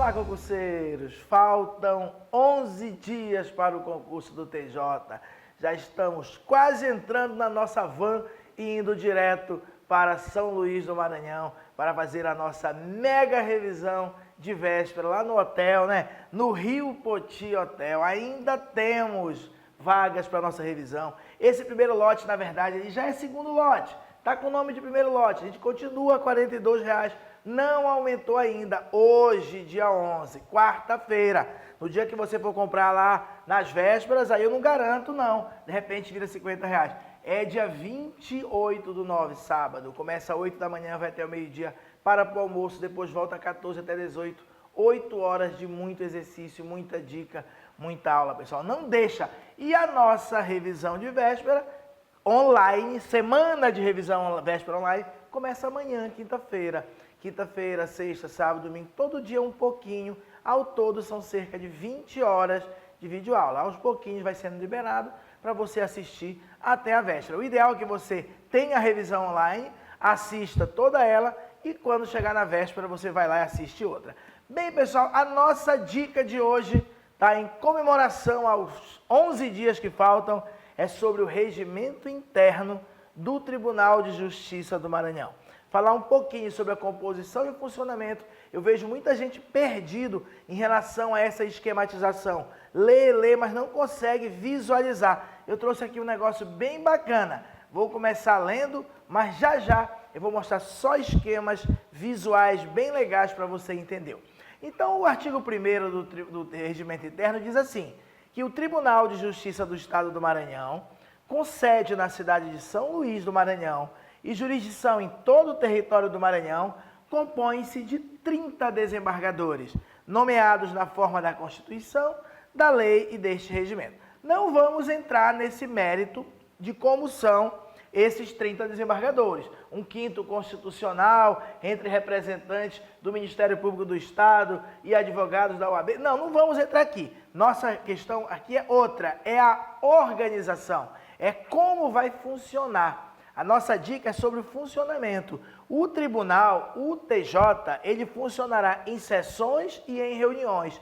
Olá, concurseiros! Faltam 11 dias para o concurso do TJ. Já estamos quase entrando na nossa van e indo direto para São Luís do Maranhão para fazer a nossa mega revisão de véspera lá no hotel, né? No Rio Poti Hotel. Ainda temos vagas para a nossa revisão. Esse primeiro lote, na verdade, ele já é segundo lote. Tá com o nome de primeiro lote. A gente continua R$ 42,00. Não aumentou ainda. Hoje, dia 11, quarta-feira. No dia que você for comprar lá nas vésperas, aí eu não garanto, não. De repente vira R$ 50,00. É dia 28/9, sábado. Começa às 8 da manhã, vai até o meio-dia para o almoço. Depois volta às 14 até 18. 8 horas de muito exercício, muita dica, muita aula, pessoal. Não deixa. E a nossa revisão de véspera online, semana de revisão véspera online, começa amanhã, quinta-feira. Quinta-feira, sexta, sábado, domingo, todo dia um pouquinho. Ao todo são cerca de 20 horas de videoaula. Aos pouquinhos vai sendo liberado para você assistir até a véspera. O ideal é que você tenha a revisão online, assista toda ela e quando chegar na véspera você vai lá e assiste outra. Bem, pessoal, a nossa dica de hoje está em comemoração aos 11 dias que faltam, é sobre o regimento interno do Tribunal de Justiça do Maranhão. Falar um pouquinho sobre a composição e o funcionamento. Eu vejo muita gente perdido em relação a essa esquematização. Lê, mas não consegue visualizar. Eu trouxe aqui um negócio bem bacana. Vou começar lendo, mas já eu vou mostrar só esquemas visuais bem legais para você entender. Então, o artigo 1º do Regimento Interno diz assim, que o Tribunal de Justiça do Estado do Maranhão, com sede na cidade de São Luís do Maranhão e jurisdição em todo o território do Maranhão, compõe-se de 30 desembargadores, nomeados na forma da Constituição, da lei e deste regimento. Não vamos entrar nesse mérito de como são esses 30 desembargadores. Um quinto constitucional entre representantes do Ministério Público do Estado e advogados da OAB. Não vamos entrar aqui. Nossa questão aqui é outra, é a organização, é como vai funcionar. A nossa dica é sobre o funcionamento. O tribunal, o TJ, ele funcionará em sessões e em reuniões.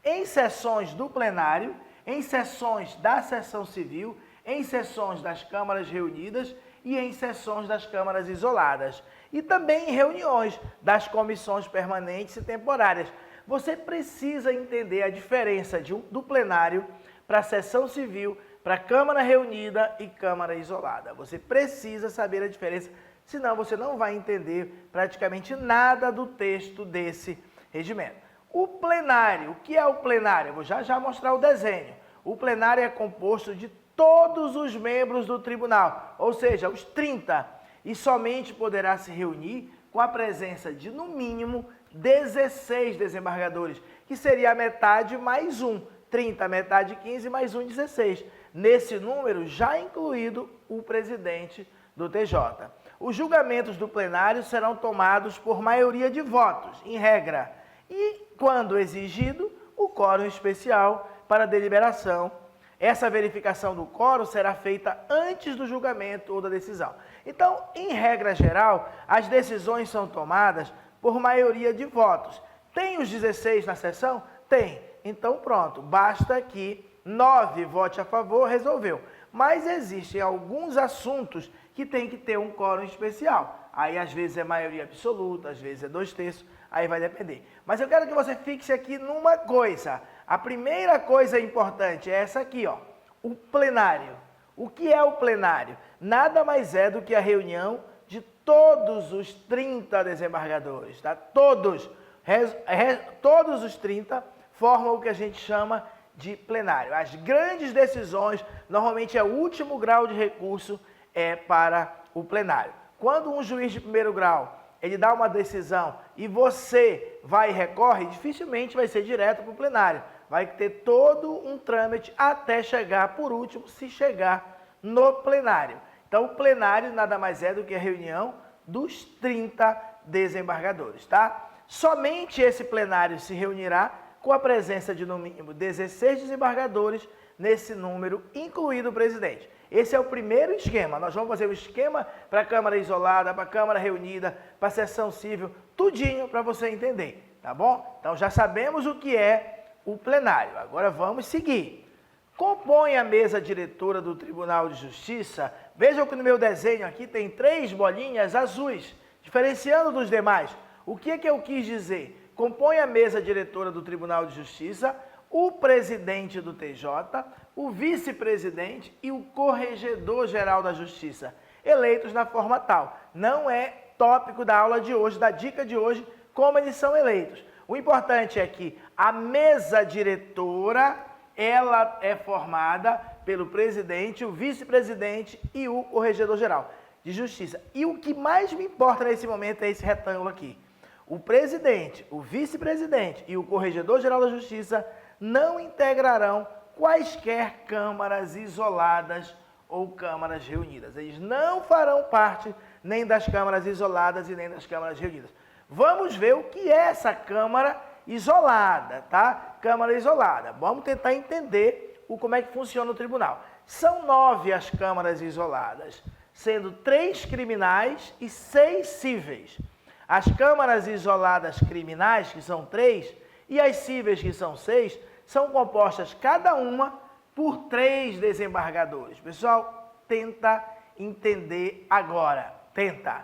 Em sessões do plenário, em sessões da sessão civil, em sessões das câmaras reunidas e em sessões das câmaras isoladas. E também em reuniões das comissões permanentes e temporárias. Você precisa entender a diferença do plenário para a sessão civil, para a Câmara reunida e Câmara isolada. Você precisa saber a diferença, senão você não vai entender praticamente nada do texto desse regimento. O plenário, o que é o plenário? Eu vou já mostrar o desenho. O plenário é composto de todos os membros do tribunal, ou seja, os 30, e somente poderá se reunir com a presença de, no mínimo, 16 desembargadores, que seria a metade mais um. 30, metade 15, mais um, 16. Nesse número, já incluído o presidente do TJ. Os julgamentos do plenário serão tomados por maioria de votos, em regra, e, quando exigido, o quórum especial para deliberação. Essa verificação do quórum será feita antes do julgamento ou da decisão. Então, em regra geral, as decisões são tomadas por maioria de votos. Tem os 16 na sessão? Tem. Então, pronto, basta que 9 vote a favor, resolveu. Mas existem alguns assuntos que tem que ter um quórum especial. Aí, às vezes, é maioria absoluta, às vezes é 2/3, aí vai depender. Mas eu quero que você fixe aqui numa coisa. A primeira coisa importante é essa aqui, ó, o plenário. O que é o plenário? Nada mais é do que a reunião de todos os 30 desembargadores, tá? Todos os 30 formam o que a gente chama de plenário. As grandes decisões, normalmente é o último grau de recurso para o plenário. Quando um juiz de primeiro grau, ele dá uma decisão e você vai e recorre, dificilmente vai ser direto para o plenário. Vai ter todo um trâmite até chegar, por último, se chegar no plenário. Então, o plenário nada mais é do que a reunião dos 30 desembargadores, tá? Somente esse plenário se reunirá com a presença de, no mínimo, 16 desembargadores nesse número, incluído o presidente. Esse é o primeiro esquema. Nós vamos fazer o esquema para a Câmara isolada, para a Câmara reunida, para a sessão civil, tudinho para você entender. tá bom? Então já sabemos o que é o plenário. Agora vamos seguir. Compõe a mesa diretora do Tribunal de Justiça. Vejam que no meu desenho aqui tem 3 bolinhas azuis, diferenciando dos demais. O que é que eu quis dizer? Compõe a mesa diretora do Tribunal de Justiça o presidente do TJ, o vice-presidente e o corregedor-geral da Justiça, eleitos na forma tal. Não é tópico da aula de hoje, da dica de hoje, como eles são eleitos. O importante é que a mesa diretora, ela é formada pelo presidente, o vice-presidente e o corregedor-geral de Justiça. E o que mais me importa nesse momento é esse retângulo aqui. O presidente, o vice-presidente e o corregedor-geral da Justiça não integrarão quaisquer câmaras isoladas ou câmaras reunidas. Eles não farão parte nem das câmaras isoladas e nem das câmaras reunidas. Vamos ver o que é essa câmara isolada, tá? Câmara isolada. Vamos tentar entender como é que funciona o tribunal. São 9 as câmaras isoladas, sendo 3 criminais e 6 cíveis. As câmaras isoladas criminais, que são 3, e as cíveis, que são 6, são compostas cada uma por 3 desembargadores. Pessoal, tenta entender agora. Tenta.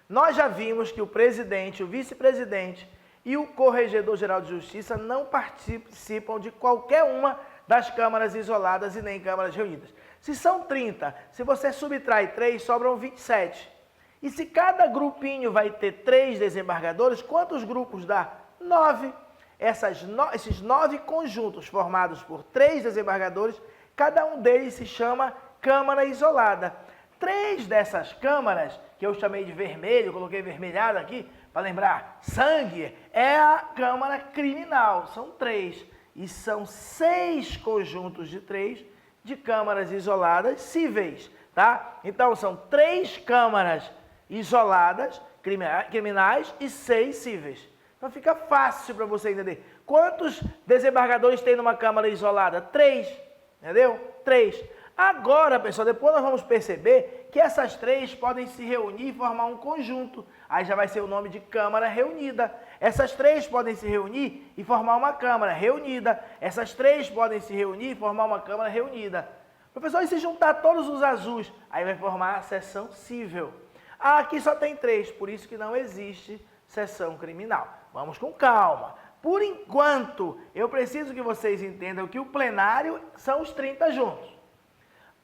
Nós já vimos que o presidente, o vice-presidente e o corregedor-geral de Justiça não participam de qualquer uma das câmaras isoladas e nem câmaras reunidas. Se são 30, se você subtrai 3, sobram 27. E se cada grupinho vai ter 3 desembargadores, quantos grupos dá? 9. Esses 9 conjuntos formados por 3 desembargadores, cada um deles se chama câmara isolada. 3 dessas câmaras, que eu chamei de vermelho, coloquei vermelhado aqui, para lembrar, sangue, é a câmara criminal. São 3. E são 6 conjuntos de 3 de câmaras isoladas cíveis, tá? Então, são 3 câmaras isoladas, criminais, e 6 cíveis. Então, fica fácil para você entender. Quantos desembargadores tem numa câmara isolada? 3, entendeu? 3. Agora, pessoal, depois nós vamos perceber que essas 3 podem se reunir e formar um conjunto. Aí já vai ser o nome de Câmara Reunida. Essas 3 podem se reunir e formar uma Câmara Reunida. Essas 3 podem se reunir e formar uma Câmara Reunida. Professor, e se juntar todos os azuis? Aí vai formar a seção cível. Ah, aqui só tem 3, por isso que não existe seção criminal. Vamos com calma. Por enquanto, eu preciso que vocês entendam que o plenário são os 30 juntos.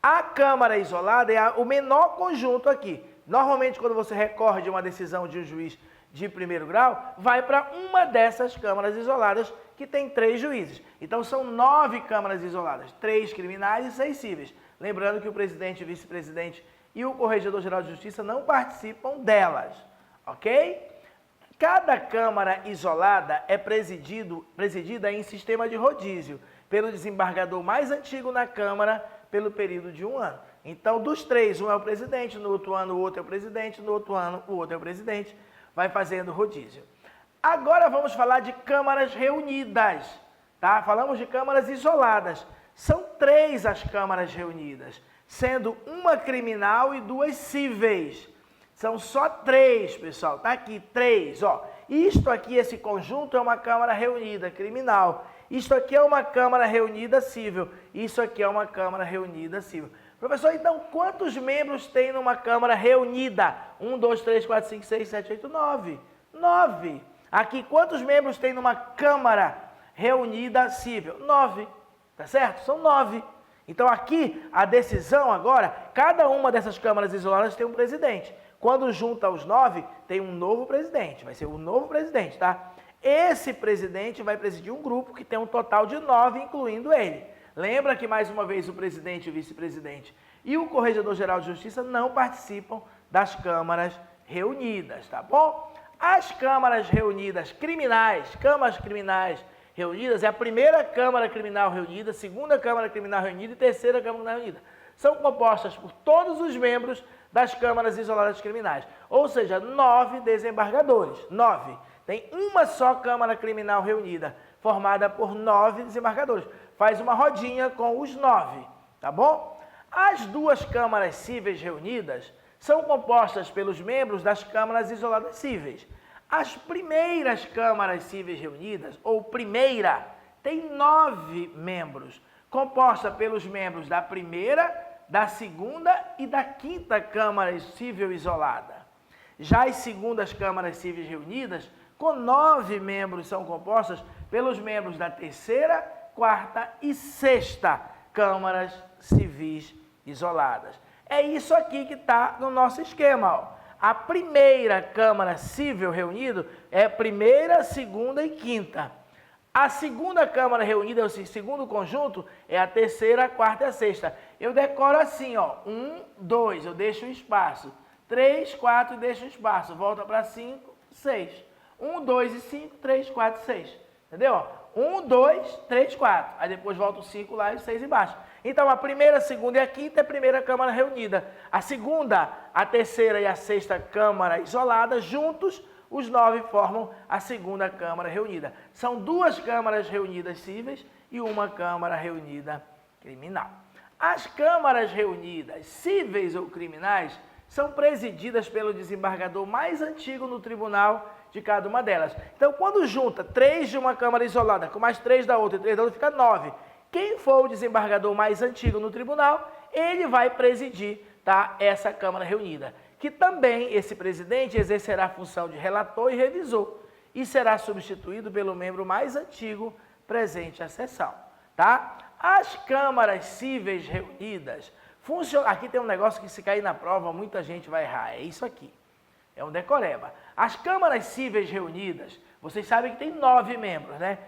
A câmara isolada é o menor conjunto aqui. Normalmente, quando você recorre de uma decisão de um juiz de primeiro grau, vai para uma dessas câmaras isoladas que tem 3 juízes. Então, são 9 câmaras isoladas, 3 criminais e 6 cíveis. Lembrando que o presidente, o vice-presidente e o corregedor-geral de Justiça não participam delas, ok? Cada câmara isolada é presidida em sistema de rodízio, pelo desembargador mais antigo na Câmara, pelo período de 1 ano. Então, dos 3, um é o presidente, no outro ano o outro é o presidente, no outro ano o outro é o presidente, vai fazendo rodízio. Agora vamos falar de câmaras reunidas, tá? Falamos de câmaras isoladas. São 3 as câmaras reunidas, sendo uma criminal e 2 cíveis. São só 3, pessoal, tá aqui, 3, ó. Isto aqui, esse conjunto é uma câmara reunida criminal. Isto aqui é uma câmara reunida cível. Isso aqui é uma câmara reunida cível. Professor, então quantos membros tem numa câmara reunida? 1, 2, 3, 4, 5, 6, 7, 8, 9. 9. Aqui, quantos membros tem numa câmara reunida cível? 9. Tá certo? São 9. Então aqui, a decisão agora, cada uma dessas câmaras isoladas tem um presidente. Quando junta os 9, tem um novo presidente. Vai ser o novo presidente, tá? Esse presidente vai presidir um grupo que tem um total de 9, incluindo ele. Lembra que, mais uma vez, o presidente, o vice-presidente e o corregedor-geral de Justiça não participam das câmaras reunidas, tá bom? As câmaras reunidas criminais, câmaras criminais reunidas, é a primeira Câmara Criminal reunida, segunda Câmara Criminal reunida e terceira Câmara reunida. São compostas por todos os membros das câmaras isoladas criminais, ou seja, 9 desembargadores, 9. Tem uma só Câmara Criminal reunida, formada por 9 desembargadores. Faz uma rodinha com os 9, tá bom? As 2 câmaras cíveis reunidas são compostas pelos membros das câmaras isoladas cíveis. As primeiras câmaras cíveis reunidas, ou primeira, tem 9 membros, composta pelos membros da primeira, da segunda e da quinta Câmara Civil isolada. Já as segundas câmaras cíveis reunidas, com 9 membros, são compostas pelos membros da terceira, quarta e sexta Câmaras Civis isoladas. É isso aqui que está no nosso esquema, ó. A primeira Câmara Civil reunida é primeira, segunda e quinta. A segunda Câmara reunida, o segundo conjunto, é a terceira, a quarta e a sexta. Eu decoro assim, ó, 1, 2, eu deixo um espaço. 3, 4 e deixo um espaço. Volta para 5, 6. 1, 2 e 5, 3, 4 e 6. Entendeu? 1, 2, 3, 4. Aí depois volta o 5 lá e o 6 embaixo. Então, a primeira, a segunda e a quinta é a primeira Câmara reunida. A segunda, a terceira e a sexta Câmara isolada, juntos, os 9 formam a segunda Câmara reunida. São 2 câmaras reunidas cíveis e uma Câmara reunida criminal. As câmaras reunidas cíveis ou criminais são presididas pelo desembargador mais antigo no tribunal de cada uma delas. Então, quando junta 3 de uma Câmara isolada com mais 3 da outra e 3 da outra, fica 9. Quem for o desembargador mais antigo no tribunal, ele vai presidir, tá, essa Câmara reunida. Que também esse presidente exercerá a função de relator e revisor e será substituído pelo membro mais antigo presente à sessão, tá? As câmaras cíveis reunidas funcionam... Aqui tem um negócio que se cair na prova, muita gente vai errar, é isso aqui, é um decoreba. As câmaras cíveis reunidas, vocês sabem que tem 9 membros, né?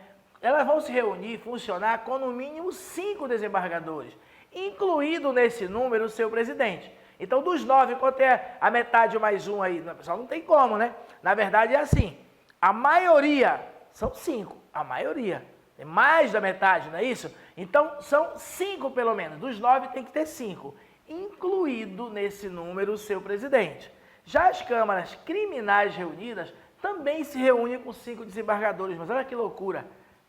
Elas vão se reunir e funcionar com no mínimo 5 desembargadores, incluído nesse número o seu presidente. Então, dos 9, quanto é a metade mais um aí? Pessoal, não tem como, né? Na verdade, é assim. A maioria são 5. A maioria. É mais da metade, não é isso? Então, são 5 pelo menos. Dos 9 tem que ter 5. Incluído nesse número o seu presidente. Já as câmaras criminais reunidas também se reúnem com 5 desembargadores. Mas olha que loucura.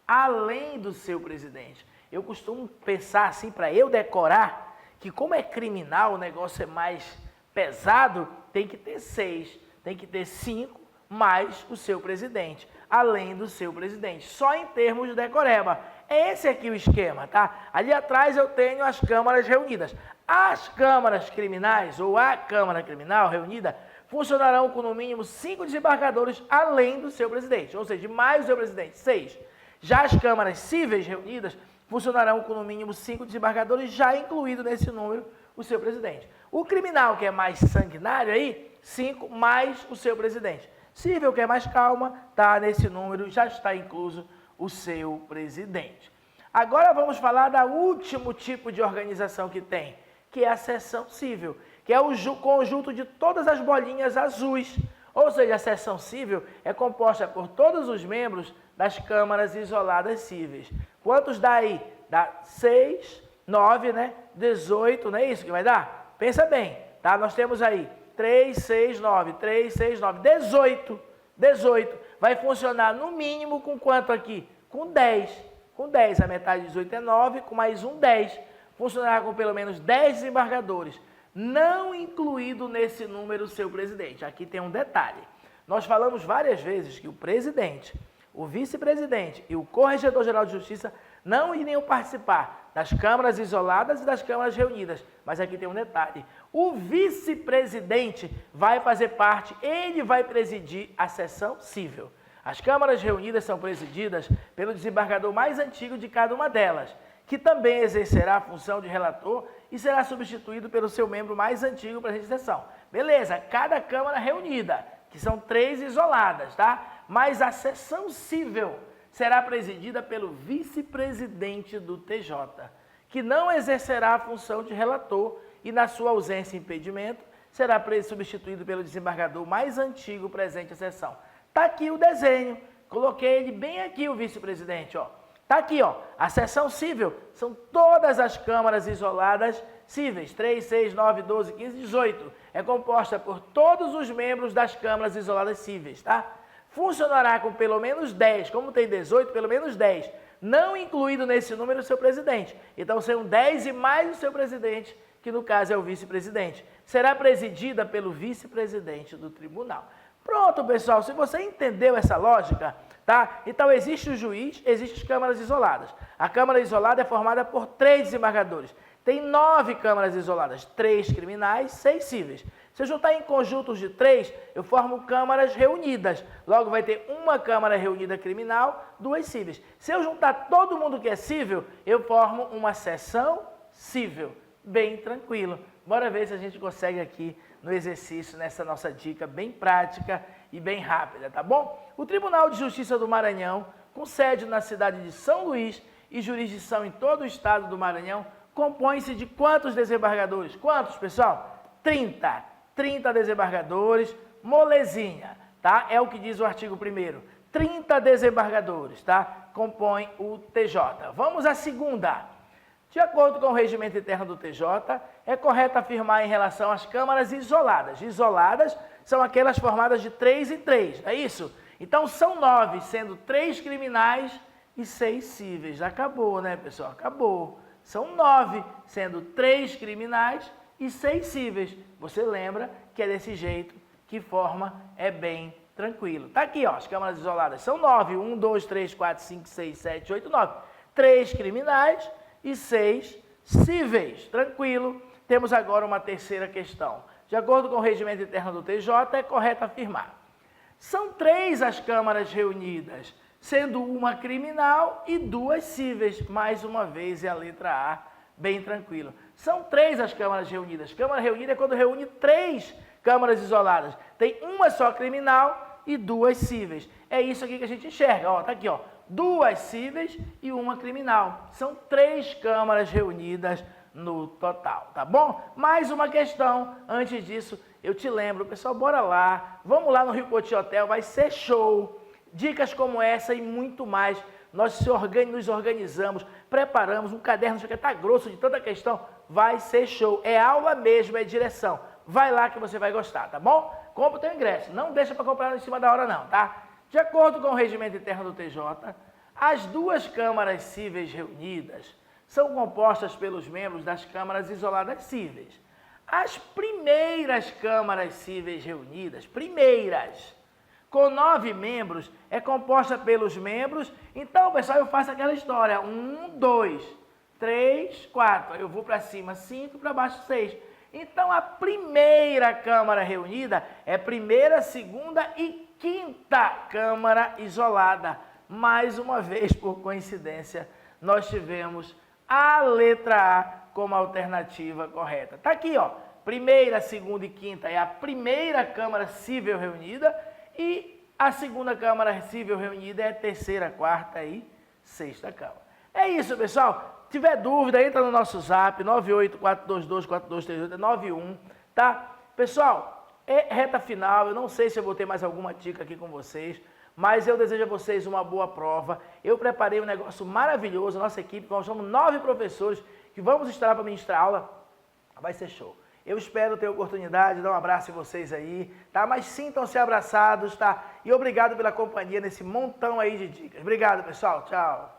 Além do seu presidente. Eu costumo pensar assim, para eu decorar, que como é criminal, o negócio é mais pesado, tem que ter 6, tem que ter 5 mais o seu presidente, além do seu presidente, só em termos de decoreba. É esse aqui o esquema, tá? Ali atrás eu tenho as câmaras reunidas. As câmaras criminais, ou a Câmara Criminal reunida, funcionarão com no mínimo 5 desembargadores, além do seu presidente, ou seja, mais o seu presidente, 6. Já as câmaras cíveis reunidas funcionarão com no mínimo 5 desembargadores, já incluído nesse número o seu presidente. O criminal, que é mais sanguinário aí, 5 mais o seu presidente. Cível, que é mais calma, tá nesse número, já está incluso o seu presidente. Agora vamos falar do último tipo de organização que tem, que é a seção cível, que é o conjunto de todas as bolinhas azuis. Ou seja, a seção cível é composta por todos os membros das câmaras isoladas cíveis. Quantos dá aí? Dá 6, 9, né? 18, não é isso que vai dar? Pensa bem, tá? Nós temos aí 3, 6, 9, 3, 6, 9, 18. 18. Vai funcionar no mínimo com quanto aqui? Com 10. Com 10, a metade de 18 é 9, com mais um 10. Funcionará com pelo menos 10 desembargadores, não incluído nesse número o seu presidente. Aqui tem um detalhe. Nós falamos várias vezes que o presidente, o vice-presidente e o corregedor-geral de justiça não iriam participar das câmaras isoladas e das câmaras reunidas. Mas aqui tem um detalhe. O vice-presidente vai fazer parte, ele vai presidir a sessão cível. As câmaras reunidas são presididas pelo desembargador mais antigo de cada uma delas, que também exercerá a função de relator e será substituído pelo seu membro mais antigo para a sessão. Beleza, cada câmara reunida, que são 3 isoladas, tá? Mas a sessão cível será presidida pelo vice-presidente do TJ, que não exercerá a função de relator e, na sua ausência e impedimento, será substituído pelo desembargador mais antigo presente à sessão. Está aqui o desenho, coloquei ele bem aqui, o vice-presidente, ó. Está aqui, ó, a seção cível são todas as câmaras isoladas cíveis, 3, 6, 9, 12, 15, 18. É composta por todos os membros das câmaras isoladas cíveis, tá? Funcionará com pelo menos 10, como tem 18, pelo menos 10. Não incluído nesse número o seu presidente. Então, serão 10 e mais o seu presidente, que no caso é o vice-presidente. Será presidida pelo vice-presidente do tribunal. Pronto, pessoal, se você entendeu essa lógica, tá? Então existe o juiz, existem as câmaras isoladas. A câmara isolada é formada por 3 desembargadores. Tem 9 câmaras isoladas, 3 criminais, 6 cíveis. Se eu juntar em conjuntos de 3, eu formo câmaras reunidas. Logo vai ter uma câmara reunida criminal, 2 cíveis. Se eu juntar todo mundo que é cível, eu formo uma seção cível. Bem tranquilo. Bora ver se a gente consegue aqui no exercício, nessa nossa dica bem prática e bem rápida, tá bom? O Tribunal de Justiça do Maranhão, com sede na cidade de São Luís e jurisdição em todo o estado do Maranhão, compõe-se de quantos desembargadores? Quantos, pessoal? 30. 30 desembargadores, molezinha, tá? É o que diz o artigo 1º. 30 desembargadores, tá? Compõem o TJ. Vamos à segunda. De acordo com o regimento interno do TJ, é correto afirmar em relação às câmaras isoladas. Isoladas são aquelas formadas de 3 em 3, não é isso? Então são 9, sendo 3 criminais e 6 cíveis. Acabou, né, pessoal? Acabou. São 9, sendo 3 criminais e 6 cíveis. Você lembra que é desse jeito que forma é bem tranquilo. Tá aqui, ó, as câmaras isoladas são 9. 1, 2, 3, 4, 5, 6, 7, 8, 9. 3 criminais e 6 cíveis. Tranquilo. Temos agora uma terceira questão. De acordo com o regimento interno do TJ, é correto afirmar. São 3 as câmaras reunidas, sendo uma criminal e 2 cíveis. Mais uma vez é a letra A, bem tranquilo. São 3 as câmaras reunidas. Câmara reunida é quando reúne 3 câmaras isoladas. Tem uma só criminal e 2 cíveis. É isso aqui que a gente enxerga. Ó, tá aqui, ó. 2 cíveis e uma criminal. São 3 câmaras reunidas no total, tá bom? Mais uma questão. Antes disso, eu te lembro, pessoal, bora lá. Vamos lá no Rio Coty Hotel, vai ser show. Dicas como essa e muito mais. Nós nos organizamos, preparamos um caderno que está grosso de tanta questão. Vai ser show. É aula mesmo, é direção. Vai lá que você vai gostar, tá bom? Compra o teu ingresso. Não deixa para comprar em cima da hora não, tá? De acordo com o regimento interno do TJ, as 2 câmaras cíveis reunidas são compostas pelos membros das câmaras isoladas cíveis. As primeiras câmaras cíveis reunidas, com 9 membros, é composta pelos membros. Então, pessoal, eu faço aquela história. 1, 2, 3, 4. Eu vou para cima 5, para baixo 6. Então, a primeira câmara reunida é primeira, segunda e quinta câmara isolada. Mais uma vez, por coincidência, nós tivemos a letra A como alternativa correta. Tá aqui, ó. Primeira, segunda e quinta é a primeira câmara cível reunida e a segunda câmara cível reunida é a terceira, quarta e sexta câmara. É isso, pessoal. Se tiver dúvida, entra no nosso zap, 98422423891, tá? Pessoal, é reta final, eu não sei se eu vou ter mais alguma dica aqui com vocês, mas eu desejo a vocês uma boa prova. Eu preparei um negócio maravilhoso, nossa equipe, nós somos 9 professores que vamos estar para ministrar aula, vai ser show. Eu espero ter oportunidade de dar um abraço em vocês aí, tá? Mas sintam-se abraçados, tá? E obrigado pela companhia nesse montão aí de dicas. Obrigado, pessoal. Tchau.